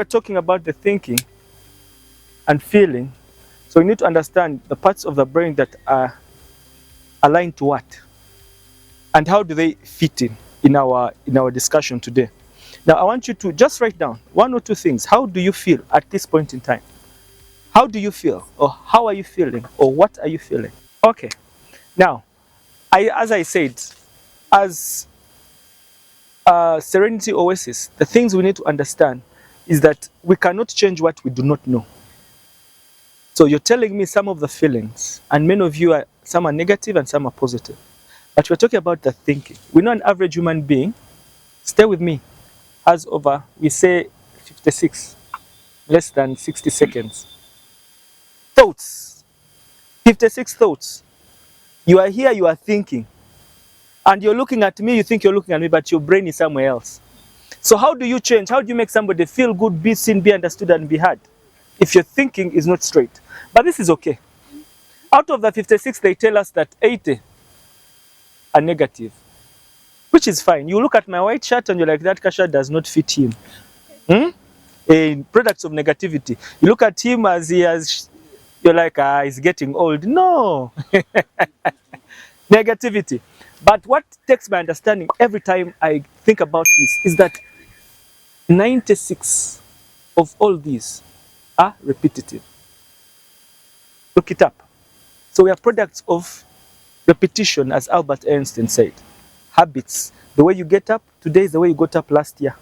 talking about the thinking and feeling, so we need to understand the parts of the brain that are aligned to what, and how do they fit in our discussion today. Now, I want you to just write down one or two things. How do you feel at this point in time? How do you feel, or how are you feeling, or what are you feeling? Okay. Now, as I said, as Serenity Oasis, the things we need to understand is that we cannot change what we do not know. So you're telling me some of the feelings, and many of you are, some are negative and some are positive. But we're talking about the thinking. We know an average human being, stay with me, has over, we say 56, less than 60 seconds. Thoughts, 56 thoughts. You are here, you are thinking. And you're looking at me, you think you're looking at me, but your brain is somewhere else. So how do you change? How do you make somebody feel good, be seen, be understood, and be heard? If your thinking is not straight. But this is okay. Out of the 56, they tell us that 80 are negative, which is fine. You look at my white shirt and you're like, that shirt does not fit him. Products of negativity. You look at him as he has, you're like, he's getting old. No. Negativity. But what takes my understanding every time I think about this is that 96 of all these are repetitive. Look it up. So we are products of repetition, as Albert Einstein said. Habits. The way you get up today is the way you got up last year.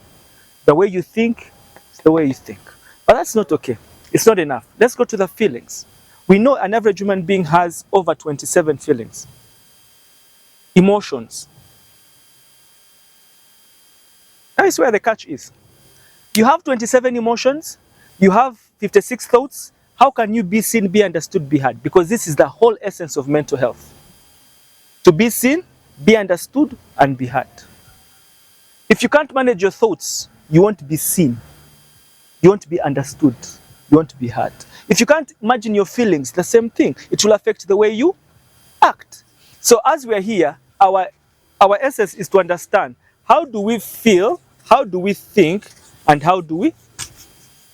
The way you think is the way you think. But that's not okay. It's not enough. Let's go to the feelings. We know an average human being has over 27 feelings. Emotions. That is where the catch is. You have 27 emotions, you have 56 thoughts. How can you be seen, be understood, be heard? Because this is the whole essence of mental health. To be seen, be understood, and be heard. If you can't manage your thoughts, you won't be seen, you won't be understood, you won't be heard. If you can't imagine your feelings, the same thing. It will affect the way you act. So as we are here, our essence is to understand how do we feel, how do we think, and how do we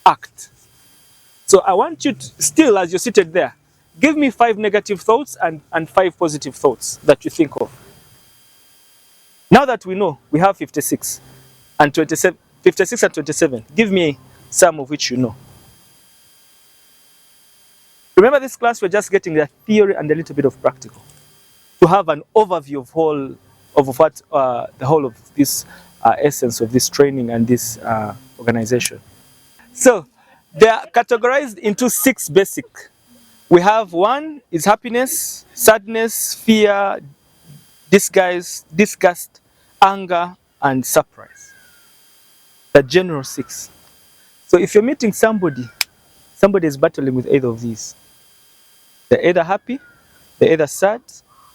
act. So I want you to, still as you're seated there, give me 5 negative thoughts and 5 positive thoughts that you think of. Now that we know we have 56 and 27, 56 and 27, give me some of which you know. Remember this class, we're just getting the theory and a little bit of practical to have an overview of what the whole of this essence of this training and this organization. So they are categorized into 6 basic. We have 1 is happiness, sadness, fear, disgust, anger, and surprise. The general 6. So if you're meeting somebody is battling with either of these. They're either happy, they're either sad,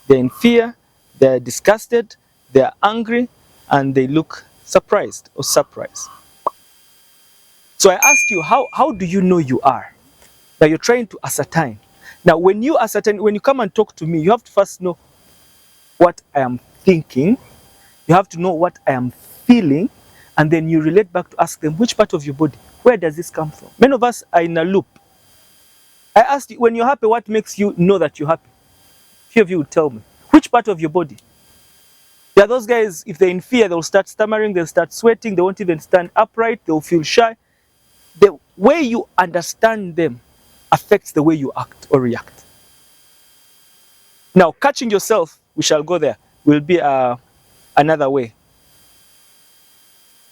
they're in fear, they're disgusted, they're angry, and they look surprised or surprised. So I asked you, how do you know you are? That you're trying to ascertain. Now, when you come and talk to me, you have to first know what I am thinking. You have to know what I am feeling, and then you relate back to ask them, which part of your body? Where does this come from? Many of us are in a loop. I asked you, when you're happy, what makes you know that you're happy? Few of you would tell me. Which part of your body? There are those guys, if they're in fear, they'll start stammering, they'll start sweating, they won't even stand upright, they'll feel shy. The way you understand them affects the way you act or react. Now, catching yourself, we shall go there, will be another way.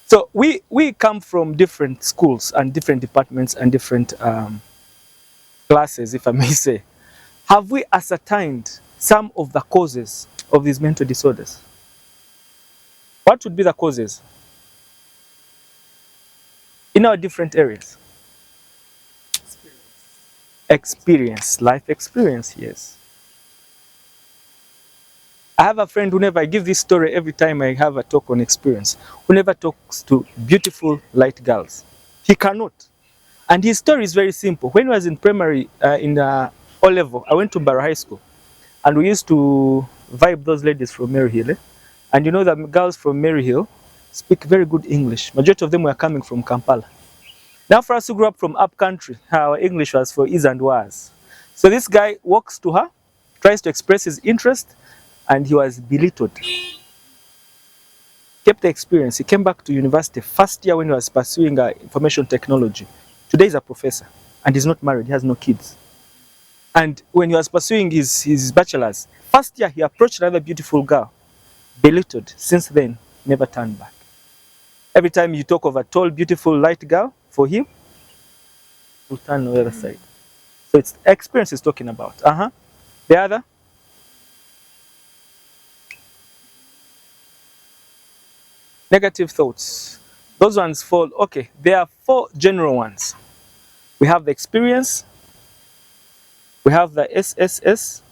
So we come from different schools and different departments and different classes, if I may say. Have we ascertained some of the causes of these mental disorders? What would be the causes? In our different areas. Experience, life experience, yes. I have a friend who never, I give this story every time I have a talk on experience, who never talks to beautiful light girls. He cannot. And his story is very simple. When I was in primary, in O level, I went to Barra High School, and we used to vibe those ladies from Maryhill. And you know the girls from Maryhill speak very good English. Majority of them were coming from Kampala. Now for us who grew up from up country, our English was for is and was. So this guy walks to her, tries to express his interest, and he was belittled. Kept the experience. He came back to university first year when he was pursuing information technology. Today he's a professor and he's not married, he has no kids. And when he was pursuing his bachelor's, first year he approached another beautiful girl, belittled. Since then, never turned back. Every time you talk of a tall, beautiful, light girl, for him, he'll turn on the other side. So it's experience he's talking about. The other? Negative thoughts. Those ones fall, okay, there are 4 general ones. We have the experience, we have the SSS,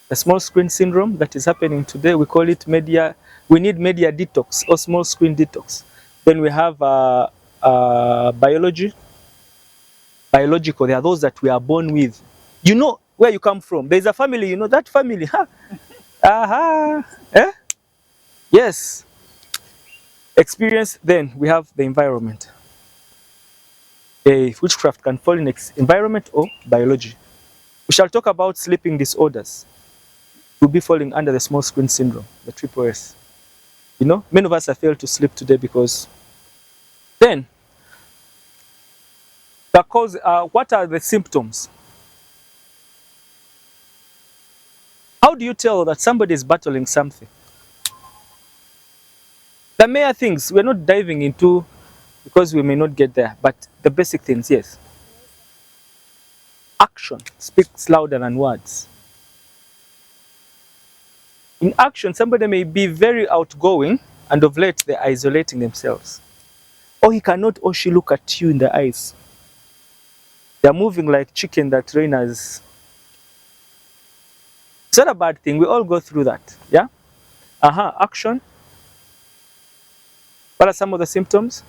the small screen syndrome that is happening today. We call it media, we need media detox or small screen detox. Then we have biological, they are those that we are born with. You know where you come from. There's a family, you know that family, huh? Eh? Yes. Experience, then we have the environment. Witchcraft can fall in environment or biology. We shall talk about sleeping disorders. We'll be falling under the small screen syndrome, the triple S. You know, many of us have failed to sleep today because then the cause, what are the symptoms? How do you tell that somebody is battling something? The mere things we're not diving into because we may not get there, but the basic things, yes. Action speaks louder than words. In action, somebody may be very outgoing and of late they're isolating themselves. Or he cannot or she look at you in the eyes. They're moving like chicken that rain has. It's not a bad thing. We all go through that. Yeah? Action. What are some of the symptoms?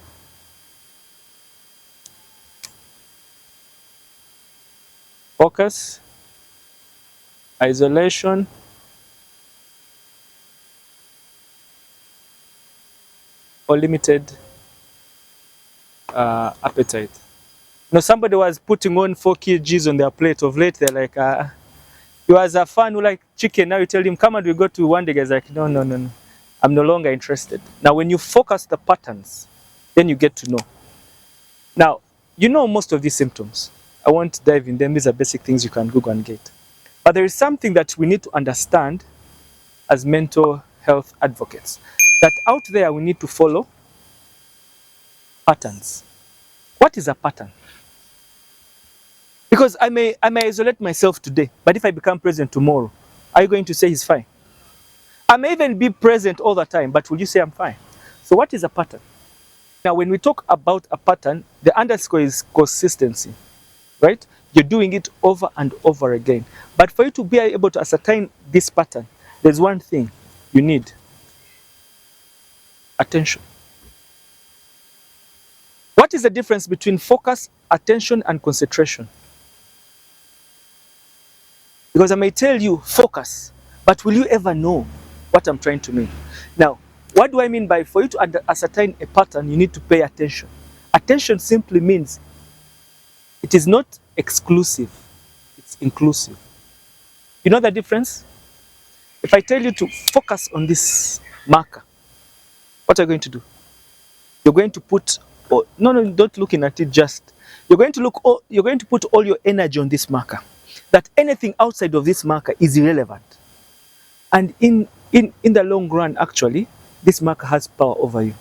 Focus, isolation, or limited appetite. You know, somebody was putting on 4 kgs on their plate. Of late, they're like, he was a fan who liked chicken. Now you tell him, come and we go to one day. He's like, no. I'm no longer interested. Now, when you focus the patterns, then you get to know. Now, you know most of these symptoms. I won't dive in them. These are basic things you can Google and get. But there is something that we need to understand as mental health advocates. That out there we need to follow patterns. What is a pattern? Because I may isolate myself today, but if I become present tomorrow, are you going to say he's fine? I may even be present all the time, but will you say I'm fine? So what is a pattern? Now, when we talk about a pattern, the underscore is consistency, right? You're doing it over and over again. But for you to be able to ascertain this pattern, there's one thing you need: attention. What is the difference between focus, attention, and concentration? Because I may tell you focus, but will you ever know what I'm trying to mean? Now, what do I mean by for you to ascertain a pattern, you need to pay attention? Attention simply means it is not exclusive, it's inclusive. You know the difference? If I tell you to focus on this marker, what are you going to do? You're going to put, no, don't looking at it just. You're going to put all your energy on this marker. That anything outside of this marker is irrelevant. And in the long run, actually, this marker has power over you.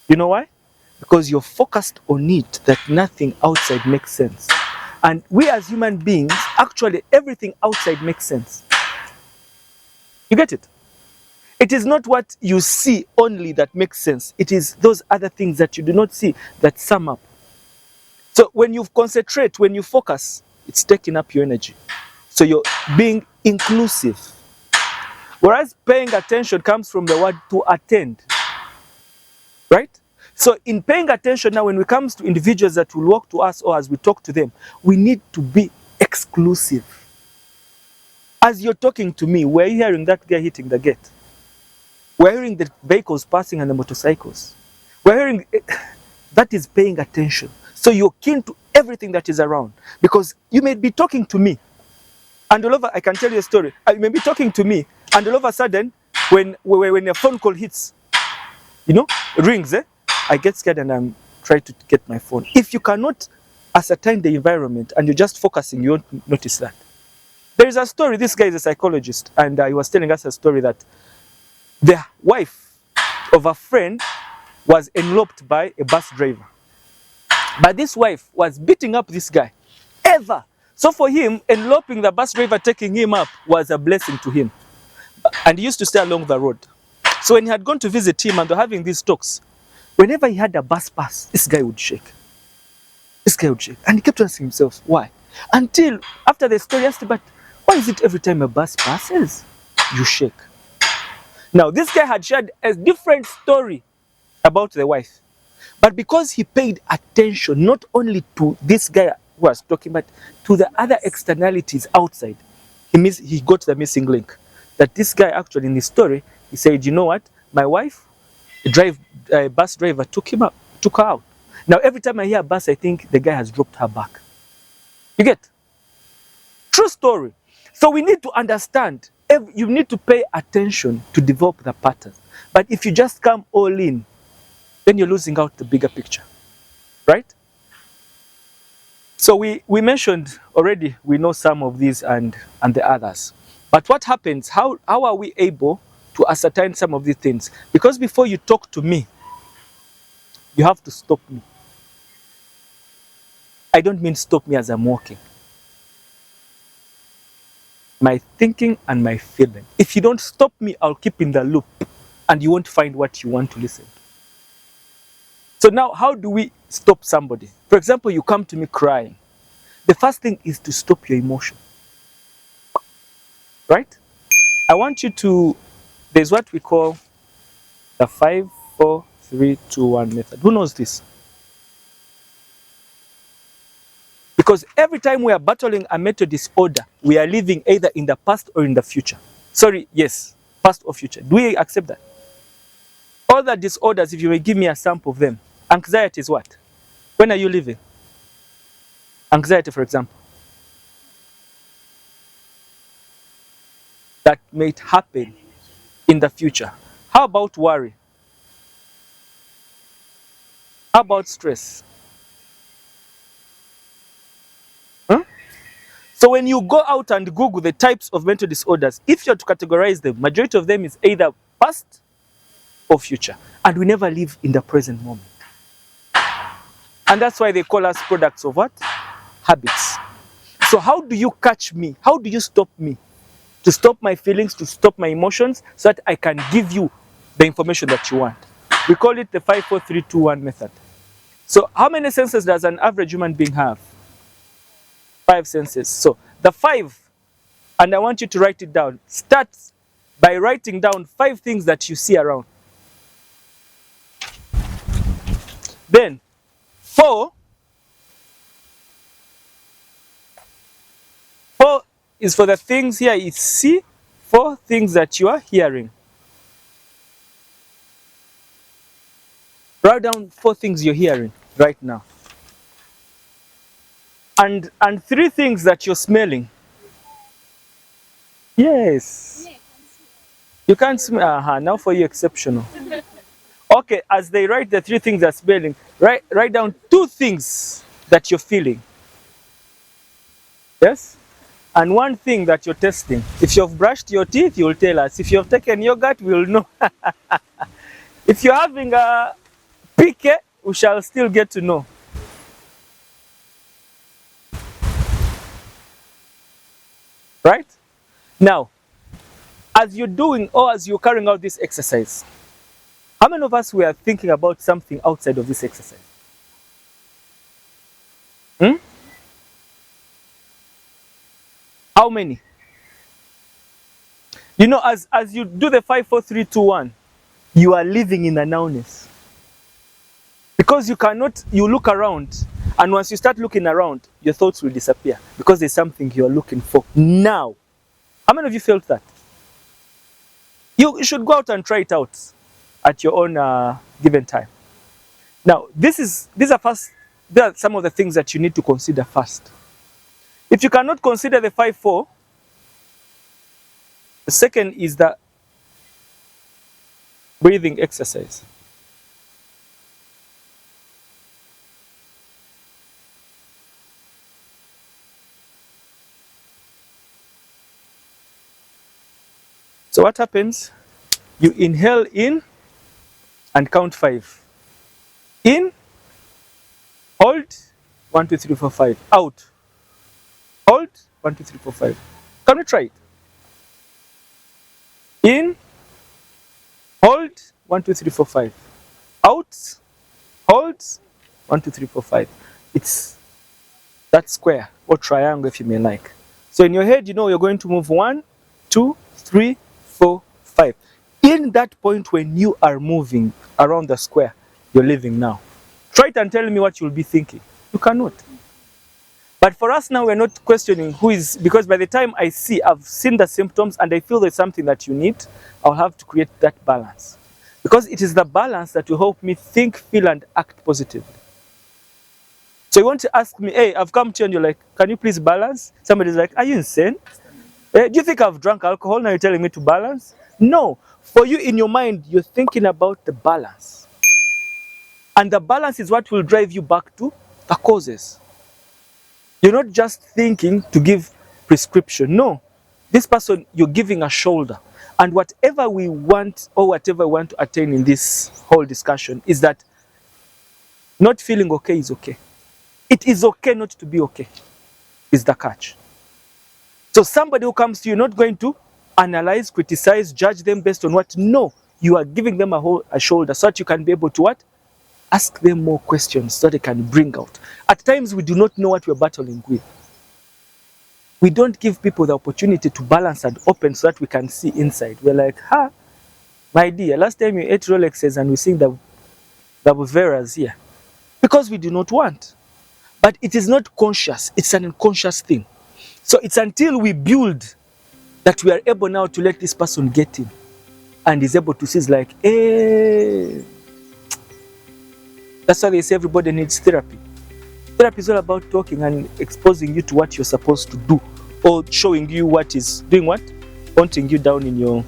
You know why? Because you're focused on it, that nothing outside makes sense. And we as human beings, actually, everything outside makes sense. You get it? It is not what you see only that makes sense. It is those other things that you do not see that sum up. So when you concentrate, when you focus, it's taking up your energy. So you're being inclusive. Whereas paying attention comes from the word to attend. Right? So in paying attention now, when it comes to individuals that will walk to us or as we talk to them, we need to be exclusive. As you're talking to me, we're hearing that guy hitting the gate. We're hearing the vehicles passing and the motorcycles. We're hearing, That is paying attention. So you're keen to everything that is around, because you may be talking to me, and all over, I can tell you a story. You may be talking to me, and all of a sudden, when a phone call hits, rings, I get scared and I'm trying to get my phone. If you cannot ascertain the environment and you're just focusing, you won't notice that. There is a story. This guy is a psychologist, and he was telling us a story that the wife of a friend was enveloped by a bus driver. But this wife was beating up this guy ever. So for him, enveloping the bus driver, taking him up, was a blessing to him. And he used to stay along the road. So when he had gone to visit him and they're having these talks, whenever he had a bus pass, this guy would shake. This guy would shake. And he kept asking himself, why? Until after the story, he asked, but why is it every time a bus passes, you shake? Now, this guy had shared a different story about the wife. But because he paid attention not only to this guy who was talking, but to the other externalities outside, he got the missing link. That this guy actually in his story, he said, you know what, my wife, a bus driver took her out. Now every time I hear a bus, I think the guy has dropped her back. You get? True story. So we need to understand, you need to pay attention to develop the pattern. But if you just come all in, then you're losing out the bigger picture, right? So we mentioned already, we know some of these and the others. But what happens, how are we able to ascertain some of these things? Because before you talk to me, you have to stop me. I don't mean stop me as I'm walking. My thinking and my feeling. If you don't stop me, I'll keep in the loop and you won't find what you want to listen to. So now, how do we stop somebody? For example, you come to me crying. The first thing is to stop your emotion. Right? I want you to, there's what we call the 5, 4, 3, 2, 1 method. Who knows this? Because every time we are battling a mental disorder, we are living either in the past or in the future. Sorry, yes, past or future. Do we accept that? All the disorders, if you may give me a sample of them. Anxiety is what? When are you living? Anxiety, for example. That may happen in the future. How about worry? How about stress? Huh? So when you go out and Google the types of mental disorders, if you're to categorize them, majority of them is either past or future. And we never live in the present moment. And that's why they call us products of what? Habits. So how do you catch me? How do you stop me? To stop my feelings, to stop my emotions, so that I can give you the information that you want. We call it the 5, 4, 3, 2, 1 method. So how many senses does an average human being have? 5 senses. So the 5, and I want you to write it down. Start by writing down 5 things that you see around. Then 4 is for the things here you see, 4 things that you are hearing. Write down 4 things you're hearing right now. And 3 things that you're smelling. Yes. You can't smell. Now for you, exceptional. Okay, as they write the 3 things they're smelling, write down 2 things that you're feeling. Yes? And 1 thing that you're tasting. If you've brushed your teeth, you'll tell us. If you've taken yogurt, we'll know. If you're having a pique, we shall still get to know. Right? Now, as you're doing or as you're carrying out this exercise, how many of us were thinking about something outside of this exercise? How many? You know, as you do the 5, 4, 3, 2, 1, you are living in the nowness. Because you look around, and once you start looking around, your thoughts will disappear because there's something you're looking for now. How many of you felt that? You should go out and try it out at your own given time. Now, these are some of the things that you need to consider first. If you cannot consider the 5-4, the second is the breathing exercise. So what happens? You inhale in and count 5. In, hold, 1, 2, 3, 4, 5. Out, hold, 1, 2, 3, 4, 5. Can we try it? In, hold, 1, 2, 3, 4, 5. Out, hold, 1, 2, 3, 4, 5. It's that square or triangle, if you may like. So in your head, you know you're going to move 1, 2, 3, 4, 5. In that point when you are moving around the square, you're living now. Try it and tell me what you'll be thinking. You cannot. But for us now, we're not questioning who is, because by the time I've seen the symptoms and I feel there's something that you need, I'll have to create that balance. Because it is the balance that will help me think, feel, and act positively. So you want to ask me, hey, I've come to you and you're like, can you please balance? Somebody's like, are you insane? Do you think I've drunk alcohol? Now you're telling me to balance? No. For you in your mind, you're thinking about the balance. And the balance is what will drive you back to the causes. You're not just thinking to give prescription. No. This person, you're giving a shoulder. And whatever we want or whatever we want to attain in this whole discussion is that not feeling okay is okay. It is okay not to be okay, is the catch. So somebody who comes to you, not going to analyze, criticize, judge them based on what? No. You are giving them a shoulder so that you can be able to what? Ask them more questions so they can bring out. At times we do not know what we're battling with. We don't give people the opportunity to balance and open so that we can see inside. We're like, my dear, last time you ate Rolexes and we sing the Buveras here. Because we do not want. But it is not conscious, it's an unconscious thing. So it's until we build that we are able now to let this person get in and is able to see, it's like, hey. That's why they say everybody needs therapy. Therapy is all about talking and exposing you to what you're supposed to do, or showing you what is doing what, pointing you down in your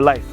life.